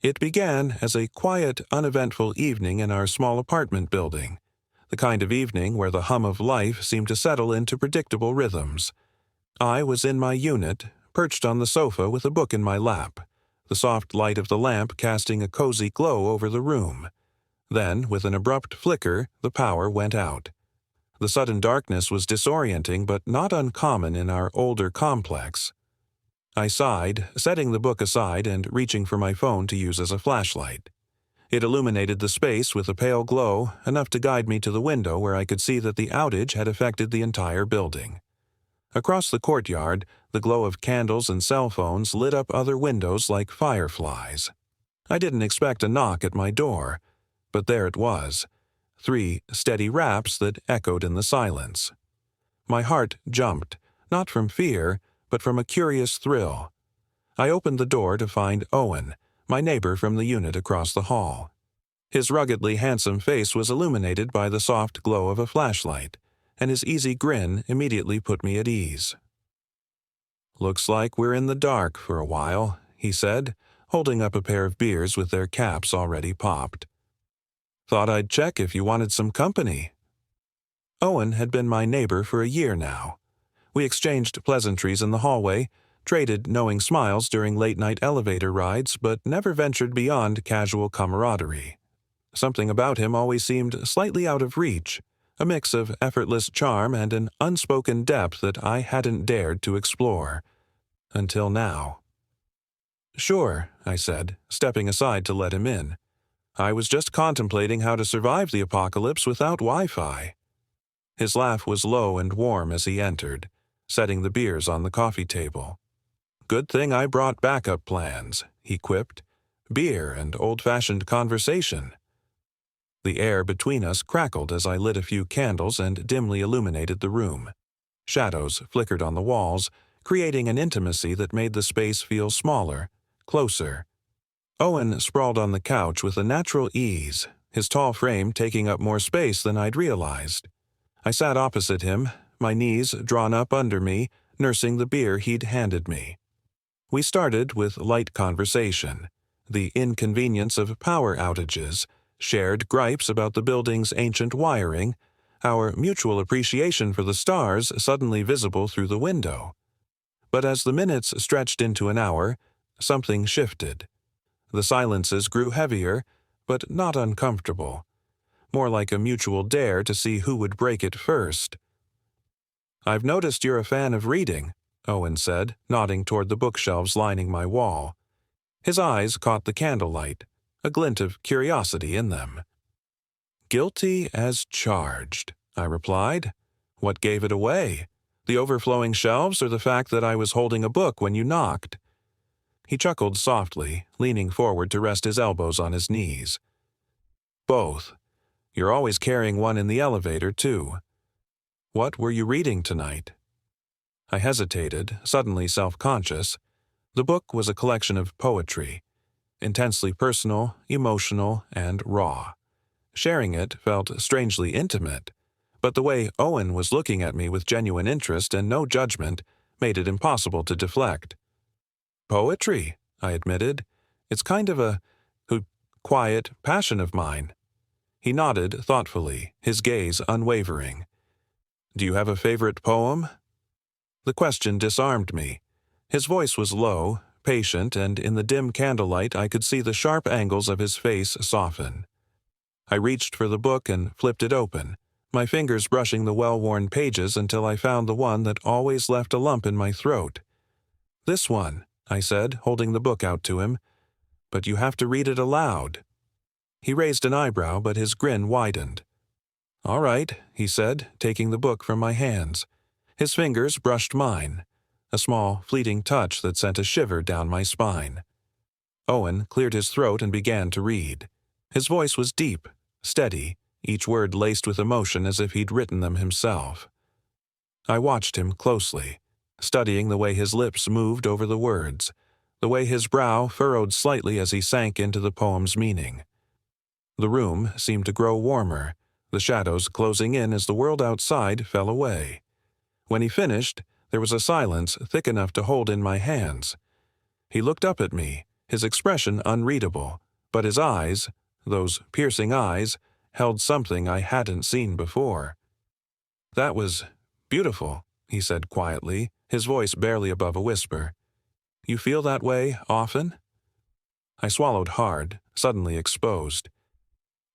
It began as a quiet, uneventful evening in our small apartment building, the kind of evening where the hum of life seemed to settle into predictable rhythms. I was in my unit, perched on the sofa with a book in my lap, the soft light of the lamp casting a cozy glow over the room. Then, with an abrupt flicker, the power went out. The sudden darkness was disorienting but not uncommon in our older complex. I sighed, setting the book aside and reaching for my phone to use as a flashlight. It illuminated the space with a pale glow, enough to guide me to the window where I could see that the outage had affected the entire building. Across the courtyard, the glow of candles and cell phones lit up other windows like fireflies. I didn't expect a knock at my door, but there it was, 3 steady raps that echoed in the silence. My heart jumped, not from fear, but from a curious thrill. I opened the door to find Owen, my neighbor from the unit across the hall. His ruggedly handsome face was illuminated by the soft glow of a flashlight, and his easy grin immediately put me at ease. "Looks like we're in the dark for a while," he said, holding up a pair of beers with their caps already popped. "Thought I'd check if you wanted some company." Owen had been my neighbor for a year now. We exchanged pleasantries in the hallway, traded knowing smiles during late-night elevator rides, but never ventured beyond casual camaraderie. Something about him always seemed slightly out of reach, a mix of effortless charm and an unspoken depth that I hadn't dared to explore. Until now. "Sure," I said, stepping aside to let him in. "I was just contemplating how to survive the apocalypse without Wi-Fi." His laugh was low and warm as he entered, setting the beers on the coffee table. "Good thing I brought backup plans," he quipped. "Beer and old-fashioned conversation." The air between us crackled as I lit a few candles and dimly illuminated the room. Shadows flickered on the walls, creating an intimacy that made the space feel smaller, closer. Owen sprawled on the couch with a natural ease, his tall frame taking up more space than I'd realized. I sat opposite him, my knees drawn up under me, nursing the beer he'd handed me. We started with light conversation, the inconvenience of power outages, shared gripes about the building's ancient wiring, our mutual appreciation for the stars suddenly visible through the window. But as the minutes stretched into an hour, something shifted. The silences grew heavier, but not uncomfortable, more like a mutual dare to see who would break it first. "I've noticed you're a fan of reading," Owen said, nodding toward the bookshelves lining my wall. His eyes caught the candlelight, a glint of curiosity in them. "Guilty as charged," I replied. "What gave it away? The overflowing shelves or the fact that I was holding a book when you knocked?" He chuckled softly, leaning forward to rest his elbows on his knees. "Both. You're always carrying one in the elevator, too. What were you reading tonight?" I hesitated, suddenly self-conscious. The book was a collection of poetry, intensely personal, emotional, and raw. Sharing it felt strangely intimate, but the way Owen was looking at me with genuine interest and no judgment made it impossible to deflect. "Poetry," I admitted. "It's kind of a quiet passion of mine." He nodded thoughtfully, his gaze unwavering. "Do you have a favorite poem?" The question disarmed me. His voice was low, patient, and in the dim candlelight I could see the sharp angles of his face soften. I reached for the book and flipped it open, my fingers brushing the well-worn pages until I found the one that always left a lump in my throat. "This one," I said, holding the book out to him. "But you have to read it aloud." He raised an eyebrow, but his grin widened. "All right," he said, taking the book from my hands. His fingers brushed mine, a small, fleeting touch that sent a shiver down my spine. Owen cleared his throat and began to read. His voice was deep, steady, each word laced with emotion as if he'd written them himself. I watched him closely, studying the way his lips moved over the words, the way his brow furrowed slightly as he sank into the poem's meaning. The room seemed to grow warmer, the shadows closing in as the world outside fell away. When he finished, there was a silence thick enough to hold in my hands. He looked up at me, his expression unreadable, but his eyes, those piercing eyes, held something I hadn't seen before. "That was beautiful," he said quietly, his voice barely above a whisper. "You feel that way often?" I swallowed hard, suddenly exposed.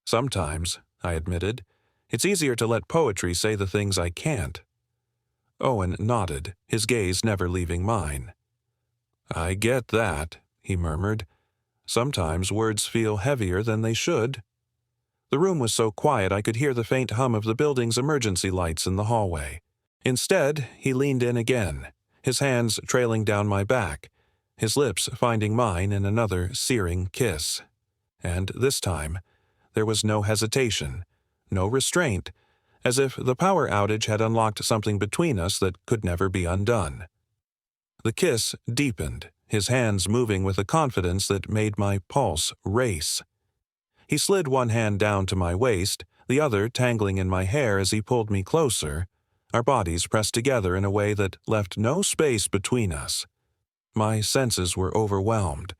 "Sometimes," I admitted. "It's easier to let poetry say the things I can't." Owen nodded, his gaze never leaving mine. "I get that," he murmured. "Sometimes words feel heavier than they should." The room was so quiet I could hear the faint hum of the building's emergency lights in the hallway. Instead, he leaned in again, his hands trailing down my back, his lips finding mine in another searing kiss. And this time, there was no hesitation, no restraint, as if the power outage had unlocked something between us that could never be undone. The kiss deepened, his hands moving with a confidence that made my pulse race. He slid one hand down to my waist, the other tangling in my hair as he pulled me closer, our bodies pressed together in a way that left no space between us. My senses were overwhelmed,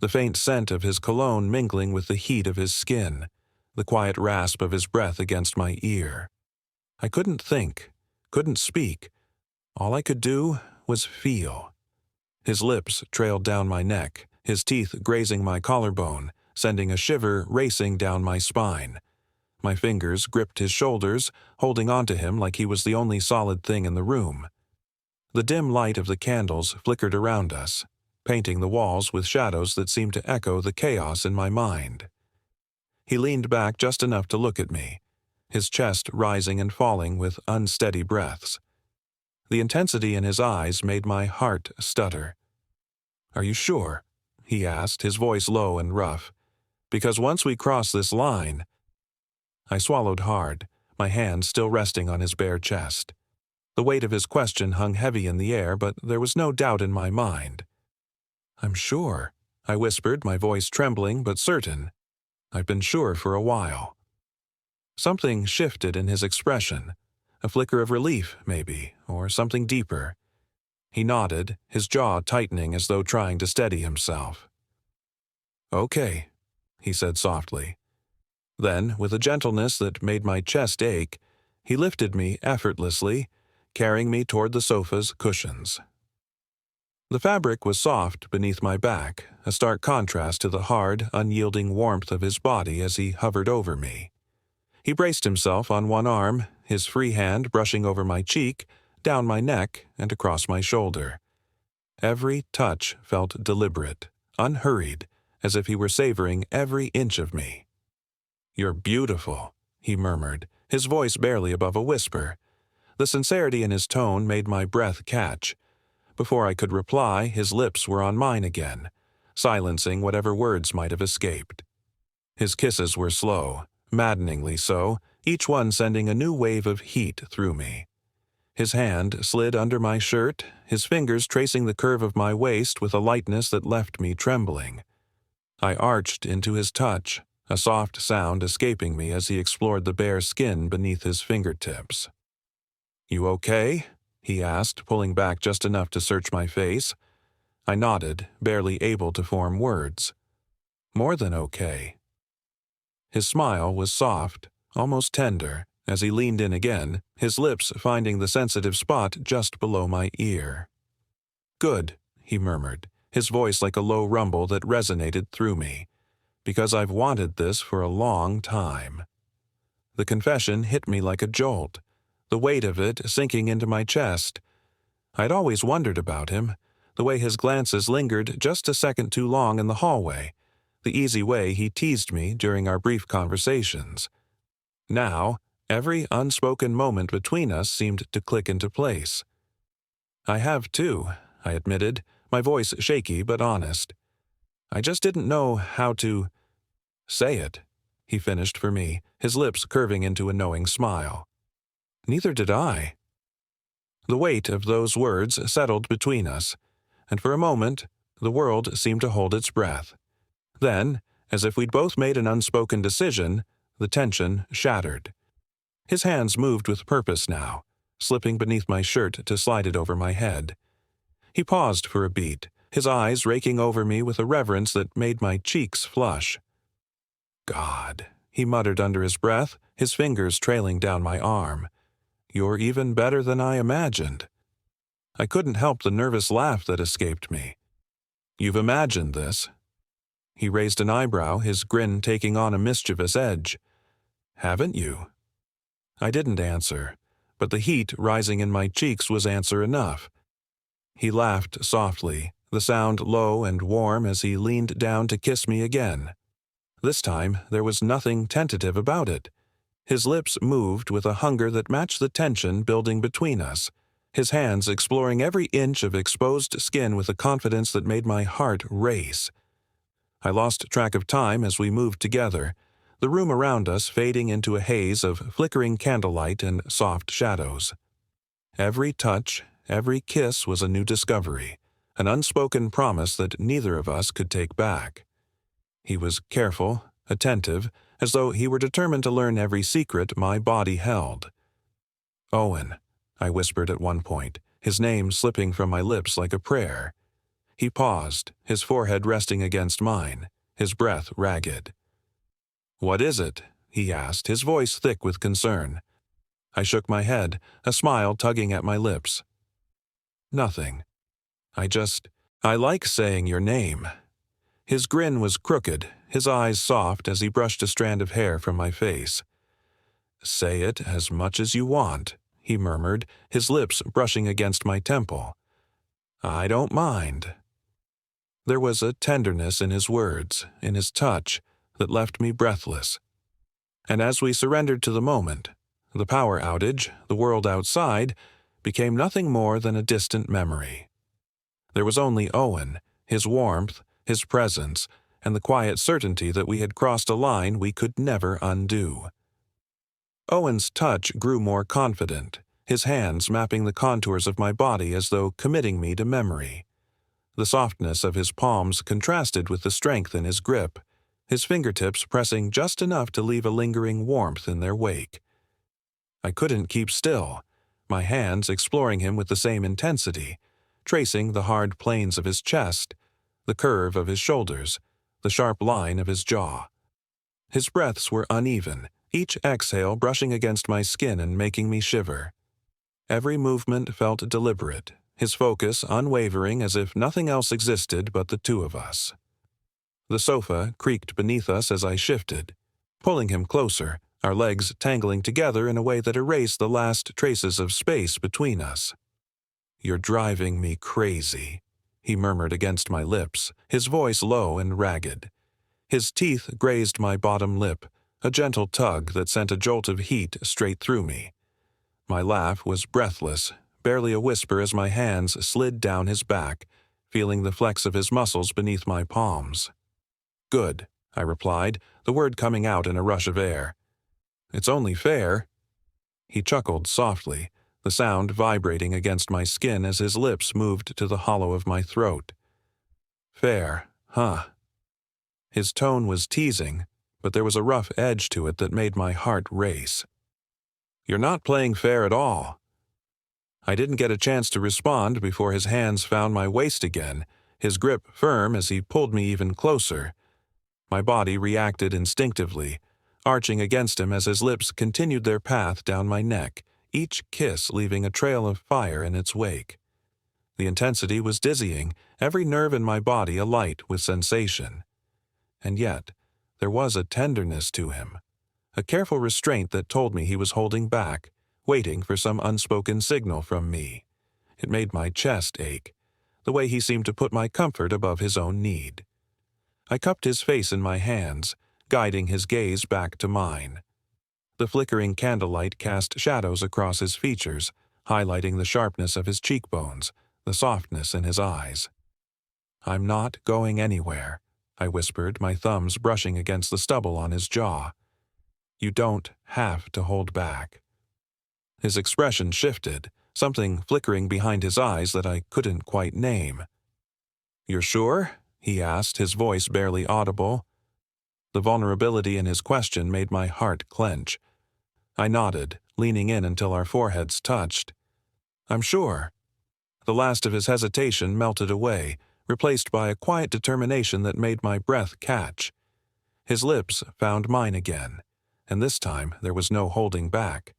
the faint scent of his cologne mingling with the heat of his skin, the quiet rasp of his breath against my ear. I couldn't think, couldn't speak. All I could do was feel. His lips trailed down my neck, his teeth grazing my collarbone, sending a shiver racing down my spine. My fingers gripped his shoulders, holding onto him like he was the only solid thing in the room. The dim light of the candles flickered around us, painting the walls with shadows that seemed to echo the chaos in my mind. He leaned back just enough to look at me, his chest rising and falling with unsteady breaths. The intensity in his eyes made my heart stutter. "Are you sure?" he asked, his voice low and rough. "Because once we cross this line—" I swallowed hard, my hand still resting on his bare chest. The weight of his question hung heavy in the air, but there was no doubt in my mind. "I'm sure," I whispered, my voice trembling but certain. "I've been sure for a while." Something shifted in his expression, a flicker of relief, maybe, or something deeper. He nodded, his jaw tightening as though trying to steady himself. "Okay," he said softly. Then, with a gentleness that made my chest ache, he lifted me effortlessly, carrying me toward the sofa's cushions. The fabric was soft beneath my back, a stark contrast to the hard, unyielding warmth of his body as he hovered over me. He braced himself on one arm, his free hand brushing over my cheek, down my neck, and across my shoulder. Every touch felt deliberate, unhurried, as if he were savoring every inch of me. "You're beautiful," he murmured, his voice barely above a whisper. The sincerity in his tone made my breath catch. Before I could reply, his lips were on mine again, silencing whatever words might have escaped. His kisses were slow, maddeningly so, each one sending a new wave of heat through me. His hand slid under my shirt, his fingers tracing the curve of my waist with a lightness that left me trembling. I arched into his touch, a soft sound escaping me as he explored the bare skin beneath his fingertips. "You okay?" he asked, pulling back just enough to search my face. I nodded, barely able to form words. "More than okay." His smile was soft, almost tender, as he leaned in again, his lips finding the sensitive spot just below my ear. "Good," he murmured, his voice like a low rumble that resonated through me. "Because I've wanted this for a long time." The confession hit me like a jolt, the weight of it sinking into my chest. I'd always wondered about him, the way his glances lingered just a second too long in the hallway, the easy way he teased me during our brief conversations. Now, every unspoken moment between us seemed to click into place. "I have too," I admitted, my voice shaky but honest. "I just didn't know how to say it," he finished for me, his lips curving into a knowing smile. "Neither did I." The weight of those words settled between us, and for a moment, the world seemed to hold its breath. Then, as if we'd both made an unspoken decision, the tension shattered. His hands moved with purpose now, slipping beneath my shirt to slide it over my head. He paused for a beat, his eyes raking over me with a reverence that made my cheeks flush. "God," he muttered under his breath, his fingers trailing down my arm. "You're even better than I imagined." I couldn't help the nervous laugh that escaped me. "You've imagined this?" He raised an eyebrow, his grin taking on a mischievous edge. "Haven't you?" I didn't answer, but the heat rising in my cheeks was answer enough. He laughed softly, the sound low and warm as he leaned down to kiss me again. This time there was nothing tentative about it. His lips moved with a hunger that matched the tension building between us, his hands exploring every inch of exposed skin with a confidence that made my heart race. I lost track of time as we moved together, the room around us fading into a haze of flickering candlelight and soft shadows. Every touch, every kiss was a new discovery, an unspoken promise that neither of us could take back. He was careful, attentive, as though he were determined to learn every secret my body held. "Owen," I whispered at one point, his name slipping from my lips like a prayer. He paused, his forehead resting against mine, his breath ragged. "What is it?" he asked, his voice thick with concern. I shook my head, a smile tugging at my lips. "Nothing. I like saying your name." His grin was crooked, his eyes soft as he brushed a strand of hair from my face. "Say it as much as you want," he murmured, his lips brushing against my temple. "I don't mind." There was a tenderness in his words, in his touch, that left me breathless. And as we surrendered to the moment, the power outage, the world outside, became nothing more than a distant memory. There was only Owen, his warmth, his presence, and the quiet certainty that we had crossed a line we could never undo. Owen's touch grew more confident, his hands mapping the contours of my body as though committing me to memory. The softness of his palms contrasted with the strength in his grip, his fingertips pressing just enough to leave a lingering warmth in their wake. I couldn't keep still, my hands exploring him with the same intensity, tracing the hard planes of his chest, the curve of his shoulders, the sharp line of his jaw. His breaths were uneven, each exhale brushing against my skin and making me shiver. Every movement felt deliberate, his focus unwavering as if nothing else existed but the two of us. The sofa creaked beneath us as I shifted, pulling him closer, our legs tangling together in a way that erased the last traces of space between us. "You're driving me crazy," he murmured against my lips, his voice low and ragged. His teeth grazed my bottom lip, a gentle tug that sent a jolt of heat straight through me. My laugh was breathless, barely a whisper as my hands slid down his back, feeling the flex of his muscles beneath my palms. "Good," I replied, the word coming out in a rush of air. "It's only fair." He chuckled softly, the sound vibrating against my skin as his lips moved to the hollow of my throat. "Fair, huh?" His tone was teasing, but there was a rough edge to it that made my heart race. "You're not playing fair at all." I didn't get a chance to respond before his hands found my waist again, his grip firm as he pulled me even closer. My body reacted instinctively, arching against him as his lips continued their path down my neck, each kiss leaving a trail of fire in its wake. The intensity was dizzying, every nerve in my body alight with sensation. And yet, there was a tenderness to him, a careful restraint that told me he was holding back, waiting for some unspoken signal from me. It made my chest ache, the way he seemed to put my comfort above his own need. I cupped his face in my hands, guiding his gaze back to mine. The flickering candlelight cast shadows across his features, highlighting the sharpness of his cheekbones, the softness in his eyes. "I'm not going anywhere," I whispered, my thumbs brushing against the stubble on his jaw. "You don't have to hold back." His expression shifted, something flickering behind his eyes that I couldn't quite name. "You're sure?" he asked, his voice barely audible. The vulnerability in his question made my heart clench. I nodded, leaning in until our foreheads touched. "I'm sure." The last of his hesitation melted away, replaced by a quiet determination that made my breath catch. His lips found mine again, and this time there was no holding back.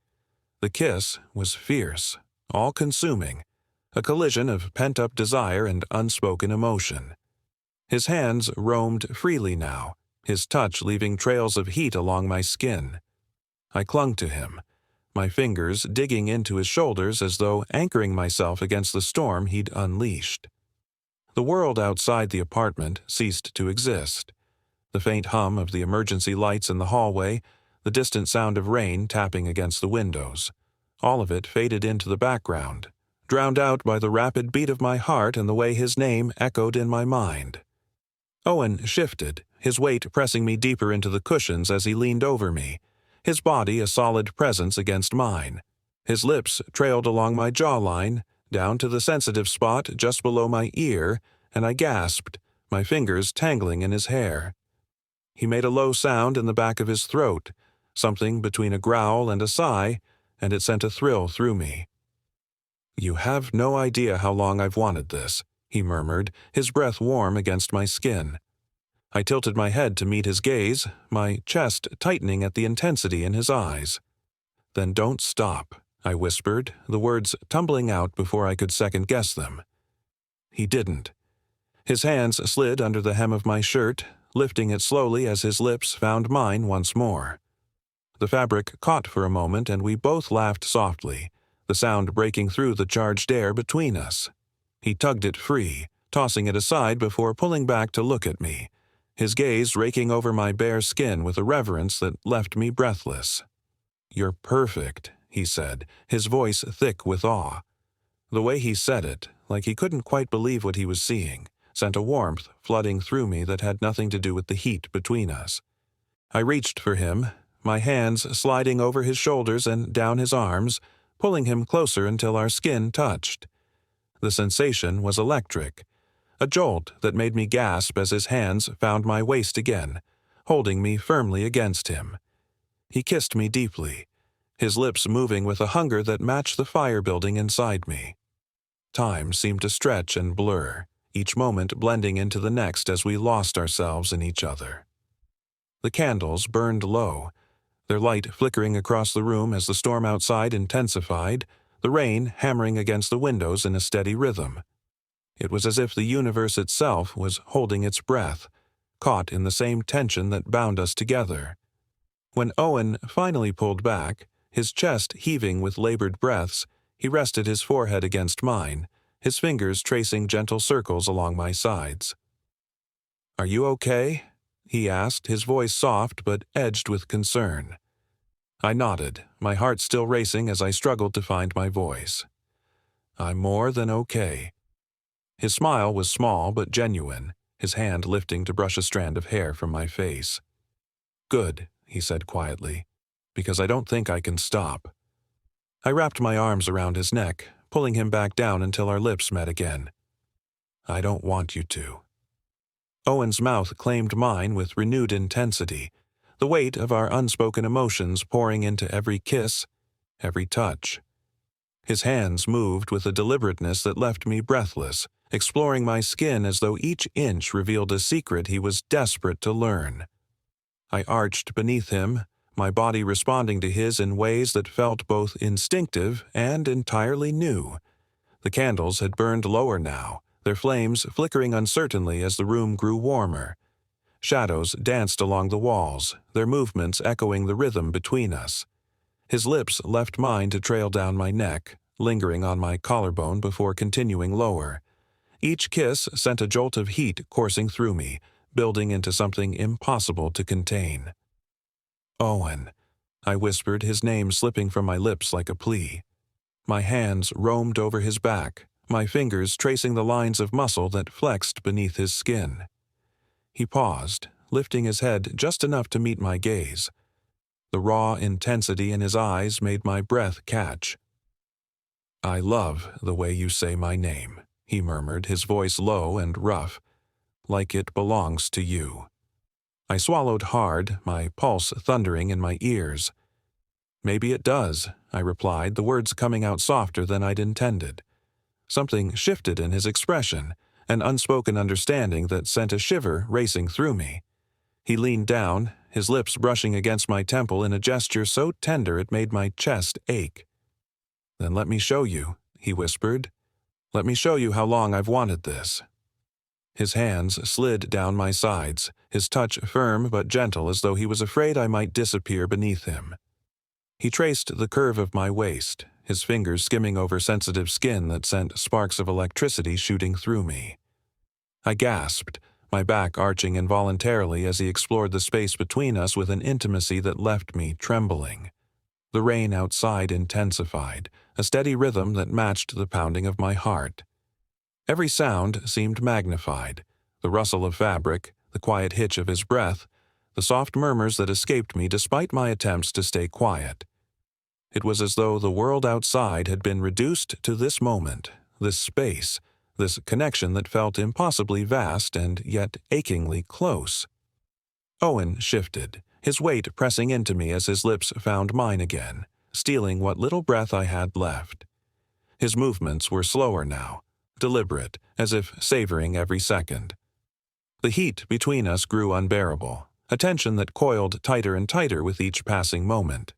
The kiss was fierce, all-consuming, a collision of pent-up desire and unspoken emotion. His hands roamed freely now, his touch leaving trails of heat along my skin. I clung to him, my fingers digging into his shoulders as though anchoring myself against the storm he'd unleashed. The world outside the apartment ceased to exist. The faint hum of the emergency lights in the hallway, the distant sound of rain tapping against the windows, all of it faded into the background, drowned out by the rapid beat of my heart and the way his name echoed in my mind. Owen shifted, his weight pressing me deeper into the cushions as he leaned over me, his body a solid presence against mine. His lips trailed along my jawline, down to the sensitive spot just below my ear, and I gasped, my fingers tangling in his hair. He made a low sound in the back of his throat, something between a growl and a sigh, and it sent a thrill through me. "You have no idea how long I've wanted this," he murmured, his breath warm against my skin. I tilted my head to meet his gaze, my chest tightening at the intensity in his eyes. "Then don't stop," I whispered, the words tumbling out before I could second-guess them. He didn't. His hands slid under the hem of my shirt, lifting it slowly as his lips found mine once more. The fabric caught for a moment and we both laughed softly, the sound breaking through the charged air between us. He tugged it free, tossing it aside before pulling back to look at me, his gaze raking over my bare skin with a reverence that left me breathless. "You're perfect," he said, his voice thick with awe. The way he said it, like he couldn't quite believe what he was seeing, sent a warmth flooding through me that had nothing to do with the heat between us. I reached for him, my hands sliding over his shoulders and down his arms, pulling him closer until our skin touched. The sensation was electric, a jolt that made me gasp as his hands found my waist again, holding me firmly against him. He kissed me deeply, his lips moving with a hunger that matched the fire building inside me. Time seemed to stretch and blur, each moment blending into the next as we lost ourselves in each other. The candles burned low, their light flickering across the room as the storm outside intensified, the rain hammering against the windows in a steady rhythm. It was as if the universe itself was holding its breath, caught in the same tension that bound us together. When Owen finally pulled back, his chest heaving with labored breaths, he rested his forehead against mine, his fingers tracing gentle circles along my sides. "Are you okay?" he asked, his voice soft but edged with concern. I nodded, my heart still racing as I struggled to find my voice. "I'm more than okay." His smile was small but genuine, his hand lifting to brush a strand of hair from my face. "Good," he said quietly, "because I don't think I can stop." I wrapped my arms around his neck, pulling him back down until our lips met again. "I don't want you to." Owen's mouth claimed mine with renewed intensity, the weight of our unspoken emotions pouring into every kiss, every touch. His hands moved with a deliberateness that left me breathless, exploring my skin as though each inch revealed a secret he was desperate to learn. I arched beneath him, my body responding to his in ways that felt both instinctive and entirely new. The candles had burned lower now, their flames flickering uncertainly as the room grew warmer. Shadows danced along the walls, their movements echoing the rhythm between us. His lips left mine to trail down my neck, lingering on my collarbone before continuing lower. Each kiss sent a jolt of heat coursing through me, building into something impossible to contain. "Owen," I whispered, his name slipping from my lips like a plea. My hands roamed over his back, my fingers tracing the lines of muscle that flexed beneath his skin. He paused, lifting his head just enough to meet my gaze. The raw intensity in his eyes made my breath catch. "I love the way you say my name," he murmured, his voice low and rough, "like it belongs to you." I swallowed hard, my pulse thundering in my ears. "Maybe it does," I replied, the words coming out softer than I'd intended. Something shifted in his expression, an unspoken understanding that sent a shiver racing through me. He leaned down, his lips brushing against my temple in a gesture so tender it made my chest ache. "Then let me show you," he whispered. "Let me show you how long I've wanted this." His hands slid down my sides, his touch firm but gentle as though he was afraid I might disappear beneath him. He traced the curve of my waist, his fingers skimming over sensitive skin that sent sparks of electricity shooting through me. I gasped, my back arching involuntarily as he explored the space between us with an intimacy that left me trembling. The rain outside intensified, a steady rhythm that matched the pounding of my heart. Every sound seemed magnified, the rustle of fabric, the quiet hitch of his breath, the soft murmurs that escaped me despite my attempts to stay quiet. It was as though the world outside had been reduced to this moment, this space, this connection that felt impossibly vast and yet achingly close. Owen shifted, his weight pressing into me as his lips found mine again, stealing what little breath I had left. His movements were slower now, deliberate, as if savoring every second. The heat between us grew unbearable, a tension that coiled tighter and tighter with each passing moment.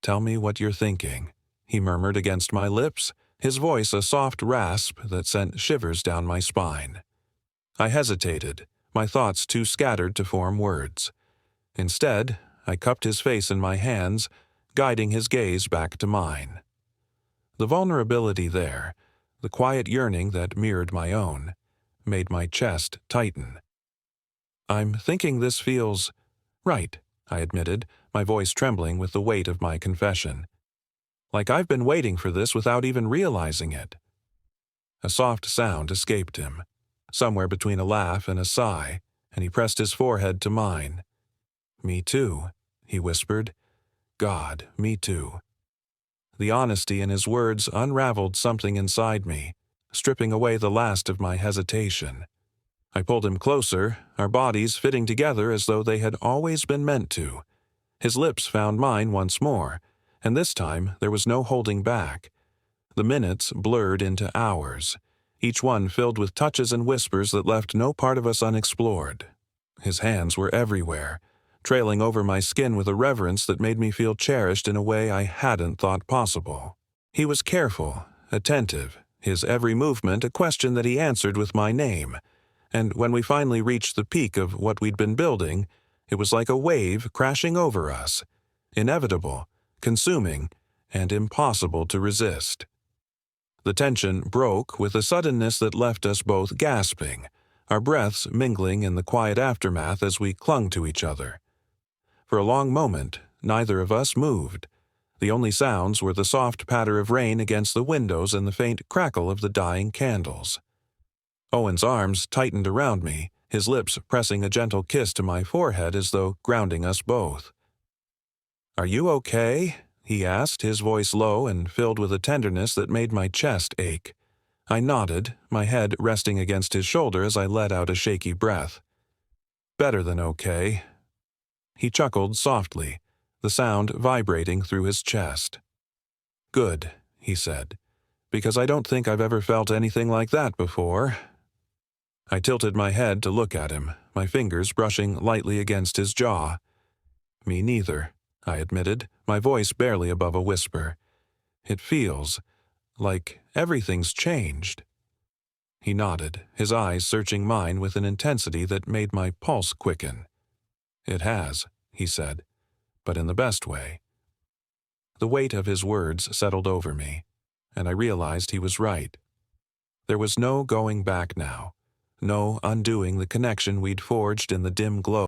"Tell me what you're thinking," he murmured against my lips, his voice a soft rasp that sent shivers down my spine. I hesitated, my thoughts too scattered to form words. Instead, I cupped his face in my hands, guiding his gaze back to mine. The vulnerability there, the quiet yearning that mirrored my own, made my chest tighten. "I'm thinking this feels right," I admitted, my voice trembling with the weight of my confession. "Like I've been waiting for this without even realizing it." A soft sound escaped him, somewhere between a laugh and a sigh, and he pressed his forehead to mine. "Me too," he whispered. "God, me too." The honesty in his words unraveled something inside me, stripping away the last of my hesitation. I pulled him closer, our bodies fitting together as though they had always been meant to. His lips found mine once more, and this time there was no holding back. The minutes blurred into hours, each one filled with touches and whispers that left no part of us unexplored. His hands were everywhere, trailing over my skin with a reverence that made me feel cherished in a way I hadn't thought possible. He was careful, attentive, his every movement a question that he answered with my name, and when we finally reached the peak of what we'd been building, it was like a wave crashing over us, inevitable, consuming, and impossible to resist. The tension broke with a suddenness that left us both gasping, our breaths mingling in the quiet aftermath as we clung to each other. For a long moment, neither of us moved. The only sounds were the soft patter of rain against the windows and the faint crackle of the dying candles. Owen's arms tightened around me, his lips pressing a gentle kiss to my forehead as though grounding us both. "Are you okay?" he asked, his voice low and filled with a tenderness that made my chest ache. I nodded, my head resting against his shoulder as I let out a shaky breath. "Better than okay." He chuckled softly, the sound vibrating through his chest. "Good," he said, "because I don't think I've ever felt anything like that before." I tilted my head to look at him, my fingers brushing lightly against his jaw. "Me neither," I admitted, my voice barely above a whisper. "It feels like everything's changed." He nodded, his eyes searching mine with an intensity that made my pulse quicken. "It has," he said, "but in the best way." The weight of his words settled over me, and I realized he was right. There was no going back now, no undoing the connection we'd forged in the dim glow